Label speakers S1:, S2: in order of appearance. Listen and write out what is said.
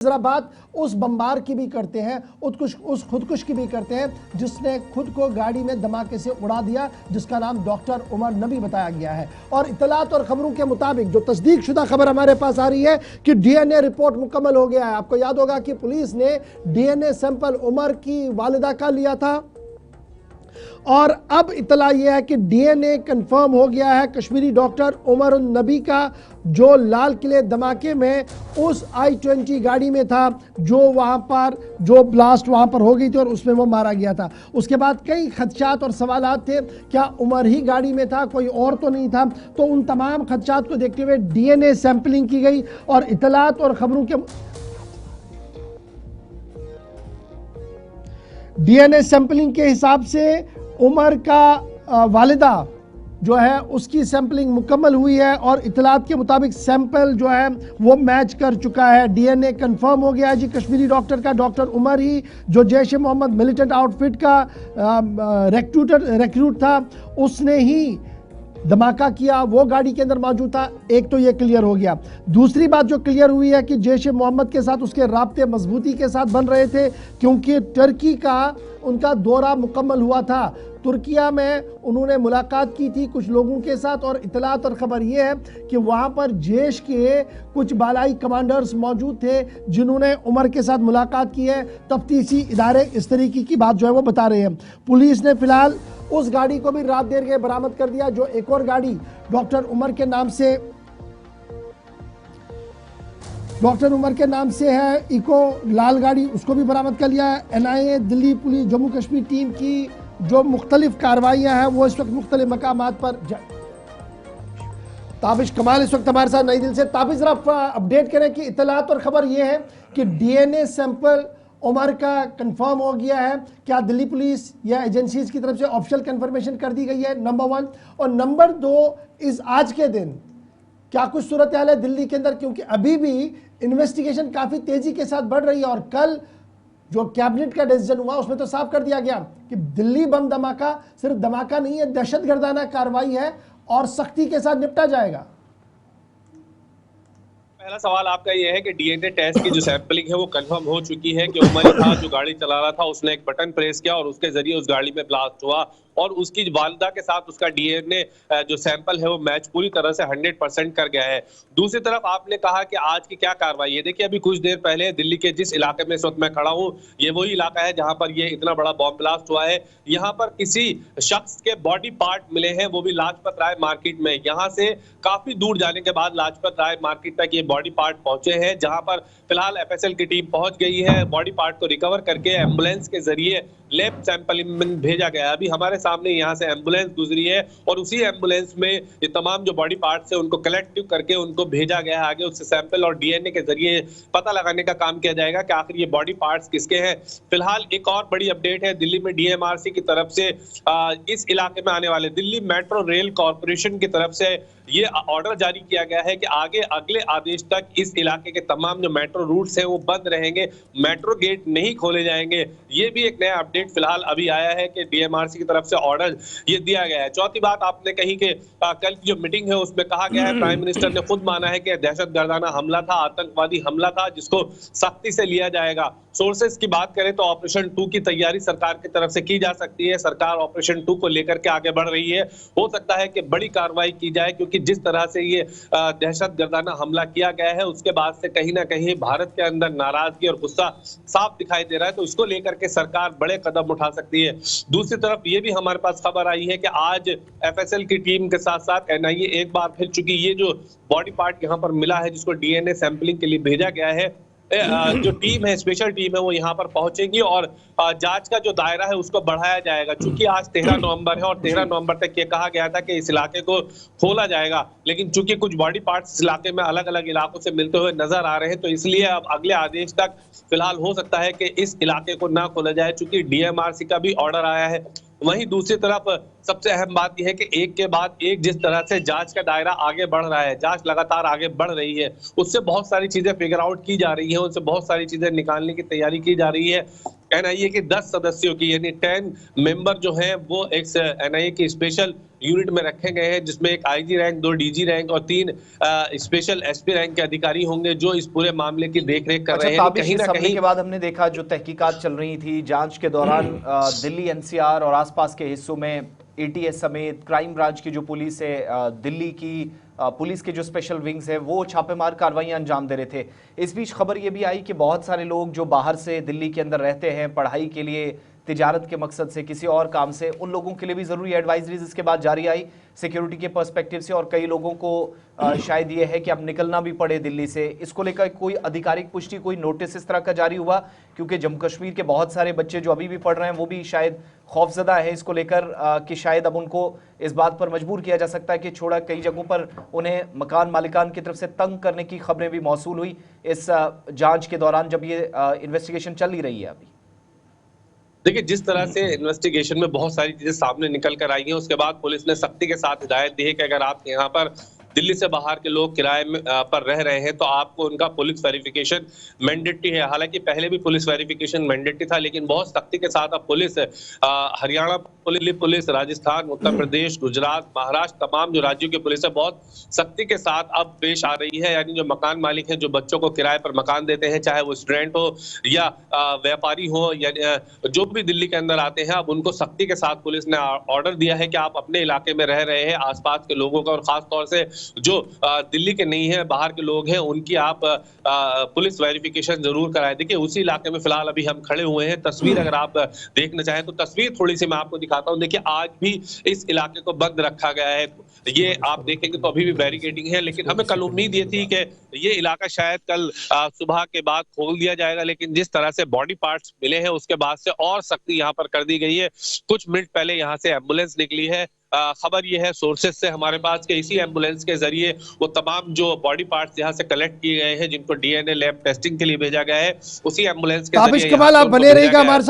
S1: जरा बात उस बम्बार की भी करते हैं, उस खुदकुश की भी करते हैं जिसने खुद को गाड़ी में धमाके से उड़ा दिया, जिसका नाम डॉक्टर उमर नबी बताया गया है। और इत्तलात और खबरों के मुताबिक जो तस्दीक शुदा खबर हमारे पास आ रही है कि डीएनए रिपोर्ट मुकम्मल हो गया है। आपको याद होगा कि पुलिस ने डीएनए सैंपल उमर की वालिदा का लिया था और अब इतला यह है कि डीएनए कंफर्म हो गया है कश्मीरी डॉक्टर उमर नबी का, जो लाल किले धमाके में उस i20 गाड़ी में था, जो वहां पर जो ब्लास्ट वहां पर हो गई थी और उसमें वो मारा गया था। उसके बाद कई खदशात और सवालात थे, क्या उमर ही गाड़ी में था, कोई और तो नहीं था। तो उन तमाम खदशात को देखते हुए डीएनए सैंपलिंग की गई और इतलात और खबरों के डीएनए सैंपलिंग के हिसाब से उमर का वालिदा जो है उसकी सैंपलिंग मुकम्मल हुई है और इतलात के मुताबिक सैंपल जो है वो मैच कर चुका है। डीएनए कंफर्म हो गया है जी कश्मीरी डॉक्टर का। डॉक्टर उमर ही जो जैश ए मोहम्मद मिलिटेंट आउटफिट का रिक्रूट था, उसने ही धमाका किया, वो गाड़ी के अंदर मौजूद था। एक तो ये क्लियर हो गया। दूसरी बात जो क्लियर हुई है कि जैश ए मोहम्मद के साथ उसके राब्ते मजबूती के साथ बन रहे थे, क्योंकि तुर्की का उनका दौरा मुकम्मल हुआ था। तुर्किया में उन्होंने मुलाकात की थी कुछ लोगों के साथ और इतलात और ख़बर यह है कि वहाँ पर जैश के कुछ बालाई कमांडर्स मौजूद थे जिन्होंने उमर के साथ मुलाकात की है। तफ्तीशी इदारे इस तरीके की बात जो है वो बता रहे हैं। पुलिस ने फिलहाल उस गाड़ी को भी रात देर के बरामद कर दिया, जो एक और गाड़ी डॉक्टर उमर के नाम से है, इको लाल गाड़ी, उसको भी बरामद कर लिया है। NIA, Delhi police, Jammu Kashmir team की जो मुख्तलिफ कार्रवाइयां हैं वो इस वक्त मुख्तलिफ मकामात पर ताबिश कमाल इस वक्त हमारे साथ नई दिल्ली से। ताबिश जरा अपडेट करें कि इतलात और खबर ये है कि डीएनए सैंपल उमर का कंफर्म हो गया है। क्या दिल्ली पुलिस या एजेंसीज की तरफ से ऑफिशियल कंफर्मेशन कर दी गई है, नंबर 1। और नंबर 2, इस आज के दिन क्या कुछ सूरत हाल है दिल्ली के अंदर, क्योंकि अभी भी इन्वेस्टिगेशन काफ़ी तेज़ी के साथ बढ़ रही है और कल जो कैबिनेट का डिसीजन हुआ उसमें तो साफ कर दिया गया कि दिल्ली बम धमाका सिर्फ धमाका नहीं है, दहशतगर्दाना कार्रवाई है और सख्ती के साथ निपटा जाएगा।
S2: पहला सवाल आपका यह है कि डीएनए टेस्ट की जो सैंपलिंग है वो कंफर्म हो चुकी है कि उमर था जो गाड़ी चला रहा था, उसने एक बटन प्रेस किया और उसके जरिए उस गाड़ी में ब्लास्ट हुआ और उसकी वालिदा के साथ उसका डीएनए जो सैंपल है वो मैच पूरी तरह से 100% कर गया है। दूसरी तरफ आपने कहा कि आज की क्या कार्रवाई है। देखिए, अभी कुछ देर पहले दिल्ली के जिस इलाके में इस वक्त मैं खड़ा हूँ, ये वही इलाका है जहां पर ये इतना बड़ा बॉम्ब ब्लास्ट हुआ है। यहाँ पर किसी शख्स के बॉडी पार्ट मिले हैं, वो भी लाजपत राय मार्केट में। यहाँ से काफी दूर जाने के बाद लाजपत राय मार्केट तक ये बॉडी पार्ट पहुंचे हैं, जहां पर फिलहाल एफएसएल की टीम पहुंच गई है। बॉडी पार्ट को रिकवर करके एम्बुलेंस के जरिए लैब सैंपलिंग में भेजा गया। अभी हमारे सामने यहाँ से एम्बुलेंस गुजरी है और उसी एम्बुलेंस में ये तमाम जो बॉडी पार्ट्स है उनको कलेक्ट करके उनको भेजा गया है। आगे उससे सैंपल और डीएनए के जरिए पता लगाने का काम किया जाएगा कि आखिर ये बॉडी पार्ट्स किसके हैं। फिलहाल एक और बड़ी अपडेट है, दिल्ली में डीएमआरसी की तरफ से इस इलाके में आने वाले दिल्ली मेट्रो रेल कॉर्पोरेशन की तरफ से ये ऑर्डर जारी किया गया है कि आगे अगले आदेश तक इस इलाके के तमाम जो मेट्रो रूट्स हैं वो बंद रहेंगे, मेट्रो गेट नहीं खोले जाएंगे। ये भी एक नया अपडेट फिलहाल अभी आया है कि डीएमआरसी की तरफ से ऑर्डर ये दिया गया है। चौथी बात आपने कही कि कल की जो मीटिंग है उसमें कहा गया है, प्राइम मिनिस्टर ने खुद माना है कि दहशतगर्दाना हमला था, आतंकवादी हमला था, जिसको सख्ती से लिया जाएगा। सोर्सेस की बात करें तो ऑपरेशन 2 की तैयारी सरकार की तरफ से की जा सकती है। सरकार ऑपरेशन 2 को लेकर के आगे बढ़ रही है। हो सकता है कि बड़ी कार्रवाई की जाए, क्योंकि जिस तरह से ये दहशतगर्दाना हमला किया गया है उसके बाद से कहीं ना कहीं भारत के अंदर नाराजगी और गुस्सा साफ दिखाई दे रहा है, तो इसको लेकर के सरकार बड़े कदम उठा सकती है। दूसरी तरफ ये भी हमारे पास खबर आई है कि आज एफएसएल की टीम के साथ साथ एनआईए एक बार फिर, चुकी ये जो बॉडी पार्ट यहाँ पर मिला है जिसको डीएनए सैंपलिंग के लिए भेजा गया है, जो टीम है, स्पेशल टीम है, वो यहाँ पर पहुंचेगी और जांच का जो दायरा है उसको बढ़ाया जाएगा। चूंकि आज 13 नवंबर है और 13 नवंबर तक ये कहा गया था कि इस इलाके को खोला जाएगा, लेकिन चूंकि कुछ बॉडी पार्ट्स इस इलाके में अलग अलग इलाकों से मिलते हुए नजर आ रहे हैं, तो इसलिए अब अगले आदेश तक फिलहाल हो सकता है कि इस इलाके को ना खोला जाए, चूंकि डीएमआरसी का भी ऑर्डर आया है। वहीं दूसरी तरफ सबसे अहम बात यह है कि एक के बाद एक जिस तरह से जांच का दायरा आगे बढ़ रहा है, जांच लगातार आगे बढ़ रही है, उससे बहुत सारी चीजें फिगर आउट की जा रही है, उससे बहुत सारी चीजें निकालने की तैयारी की जा रही है। एनआईए के 10 सदस्यों की यानी 10 मेंबर जो हैं वो एक एनआईए की स्पेशल यूनिट में रखे गए हैं, जिसमें एक आईजी रैंक, 2 डीजी रैंक और 3 स्पेशल एसपी रैंक के अधिकारी होंगे जो इस पूरे मामले की देखरेख कर रहे हैं।
S3: ताबिश,
S2: कहीं ना कहीं
S3: के बाद हमने देखा जो तहकीकात चल रही थी जांच के दौरान दिल्ली एनसीआर और आसपास के हिस्सों में एटीएस समेत क्राइम ब्रांच की जो पुलिस है, दिल्ली की पुलिस के जो स्पेशल विंग्स है, वो छापेमार कार्रवाइयां अंजाम दे रहे थे। इस बीच खबर ये भी आई कि बहुत सारे लोग जो बाहर से दिल्ली के अंदर रहते हैं पढ़ाई के लिए, तिजारत के मकसद से, किसी और काम से, उन लोगों के लिए भी ज़रूरी एडवाइजरीज इसके बाद जारी आई सिक्योरिटी के पर्सपेक्टिव से, और कई लोगों को शायद ये है कि अब निकलना भी पड़े दिल्ली से। इसको लेकर कोई आधिकारिक पुष्टि, कोई नोटिस इस तरह का जारी हुआ? क्योंकि जम्मू कश्मीर के बहुत सारे बच्चे जो अभी भी पढ़ रहे हैं वो भी शायद खौफजदा है इसको लेकर कि शायद अब उनको इस बात पर मजबूर किया जा सकता है कि छोड़ा। कई जगहों पर उन्हें मकान मालिकान की तरफ से तंग करने की खबरें भी मौसूल हुई इस जांच के दौरान, जब ये इन्वेस्टिगेशन चल ही रही है अभी।
S2: देखिए, जिस तरह से इन्वेस्टिगेशन में बहुत सारी चीजें सामने निकल कर आई हैं, उसके बाद पुलिस ने सख्ती के साथ हिदायत दी है कि अगर आप यहाँ पर दिल्ली से बाहर के लोग किराए पर रह रहे हैं तो आपको उनका पुलिस वेरिफिकेशन मैंडेटरी है। हालांकि पहले भी पुलिस वेरिफिकेशन मैंडेटरी था, लेकिन बहुत सख्ती के साथ अब पुलिस, हरियाणा पुलिस, राजस्थान, उत्तर प्रदेश, गुजरात, महाराष्ट्र, तमाम जो राज्यों की पुलिस है बहुत सख्ती के साथ अब पेश आ रही है। यानी जो मकान मालिक हैं जो बच्चों को किराए पर मकान देते हैं, चाहे वो स्टूडेंट हो या व्यापारी हो या जो भी दिल्ली के अंदर आते हैं, अब उनको सख्ती के साथ पुलिस ने ऑर्डर दिया है कि आप अपने इलाके में रह रहे हैं, आसपास के लोगों का, और खास तौर से जो दिल्ली के नहीं है बाहर के लोग हैं, उनकी आप पुलिस वेरिफिकेशन जरूर कराएं। देखिए, उसी इलाके में फिलहाल अभी हम खड़े हुए हैं। तस्वीर अगर आप देखना चाहें तो तस्वीर थोड़ी सी मैं आपको दिखाता हूं। देखिए, आज भी इस इलाके को बंद रखा गया है। ये आप देखेंगे तो अभी भी बैरिकेडिंग है, लेकिन हमें कल उम्मीद ये थी कि ये इलाका शायद कल सुबह के बाद खोल दिया जाएगा, लेकिन जिस तरह से बॉडी पार्ट्स मिले हैं उसके बाद से और सख्ती यहाँ पर कर दी गई है। कुछ मिनट पहले यहाँ से एम्बुलेंस निकली है। खबर ये है सोर्सेज से हमारे पास के इसी एम्बुलेंस के जरिए वो तमाम जो बॉडी पार्ट्स यहाँ से कलेक्ट किए गए हैं, जिनको डीएनए लैब टेस्टिंग के लिए भेजा गया है, उसी एम्बुलेंस के जरिए
S1: आप बने रहिएगा हमारे साथ।